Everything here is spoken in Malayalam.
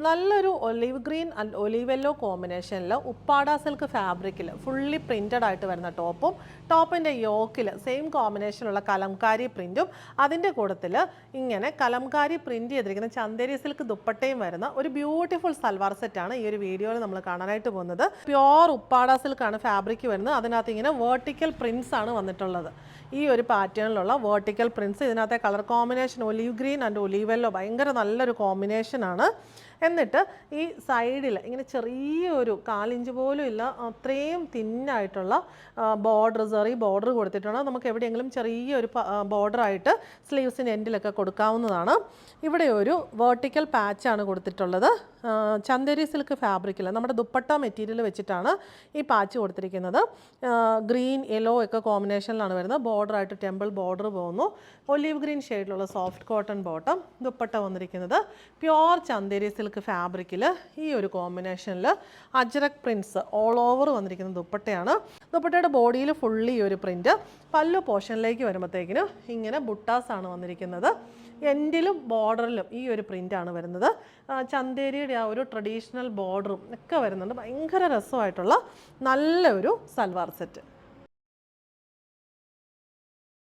നല്ലൊരു olive green and olive yellow കോമ്പിനേഷനിൽ ഉപ്പാട സിൽക്ക് ഫാബ്രിക്കിൽ ഫുള്ളി പ്രിൻറ്റഡ് ആയിട്ട് വരുന്ന ടോപ്പിൻ്റെ യോക്കിൽ സെയിം കോമ്പിനേഷനുള്ള കലംകാരി പ്രിൻറ്റും അതിൻ്റെ കൂട്ടത്തിൽ ഇങ്ങനെ കലംകാരി പ്രിൻറ്റ് ചെയ്തിരിക്കുന്ന ചന്ദേരി സിൽക്ക് ദുപ്പട്ടയും വരുന്ന ഒരു ബ്യൂട്ടിഫുൾ സൽവാർ സെറ്റാണ് ഈ ഒരു വീഡിയോയിൽ നമ്മൾ കാണാനായിട്ട് പോകുന്നത്. പ്യോർ ഉപ്പാട സിൽക്കാണ് ഫാബ്രിക് വരുന്നത്. അതിനകത്ത് ഇങ്ങനെ വേർട്ടിക്കൽ പ്രിൻസ് ആണ് വന്നിട്ടുള്ളത്. ഈ ഒരു പാറ്റേണിലുള്ള വേർട്ടിക്കൽ പ്രിൻസ്, ഇതിനകത്തെ colour combination olive green and olive yellow ഭയങ്കര നല്ലൊരു കോമ്പിനേഷനാണ്. എന്നിട്ട് ഈ സൈഡിൽ ഇങ്ങനെ ചെറിയൊരു 1/4 ഇഞ്ച് പോലും ഇല്ല അത്രയും തിന്നായിട്ടുള്ള ബോർഡർ കൊടുത്തിട്ടുണ്ട്. നമുക്ക് എവിടെയെങ്കിലും ചെറിയൊരു ബോർഡറായിട്ട് സ്ലീവ്സിൻ്റെ എൻഡിലൊക്കെ കൊടുക്കാവുന്നതാണ്. ഇവിടെ ഒരു വേർട്ടിക്കൽ പാച്ചാണ് കൊടുത്തിട്ടുള്ളത്. ചന്ദേരി സിൽക്ക് ഫാബ്രിക്കിൽ നമ്മുടെ ദുപ്പട്ട മെറ്റീരിയൽ വെച്ചിട്ടാണ് ഈ പാച്ച് കൊടുത്തിരിക്കുന്നത്. ഗ്രീൻ യെല്ലോ ഒക്കെ കോമ്പിനേഷനിലാണ് വരുന്നത്. ബോർഡറായിട്ട് ടെമ്പിൾ ബോർഡർ പോകുന്നു. ഒലിവ് ഗ്രീൻ ഷെയ്ഡിലുള്ള സോഫ്റ്റ് കോട്ടൺ ബോട്ടം. ദുപ്പട്ട വന്നിരിക്കുന്നത് പ്യോർ ചന്ദേരി സിൽക്ക് ഫാബ്രിക്കിൽ ഈ ഒരു കോമ്പിനേഷനിൽ അജ്രക് പ്രിൻസ് ഓൾ ഓവർ വന്നിരിക്കുന്ന ദുപ്പട്ടയാണ്. ദുപ്പട്ടയുടെ ബോഡിയിൽ ഫുള്ളി ഈ ഒരു പ്രിൻറ്റ്. പല്ലു പോർഷനിലേക്ക് വരുമ്പോഴത്തേക്കിനും ഇങ്ങനെ ബുട്ടാസാണ് വന്നിരിക്കുന്നത്. എൻഡിലും ബോർഡറിലും ഈ ഒരു പ്രിൻ്റാണ് വരുന്നത്. ചന്ദേരിയുടെ ആ ഒരു ട്രഡീഷണൽ ബോർഡറും ഒക്കെ വരുന്നുണ്ട്. ഭയങ്കര രസമായിട്ടുള്ള നല്ലൊരു സൽവാർ സെറ്റ്.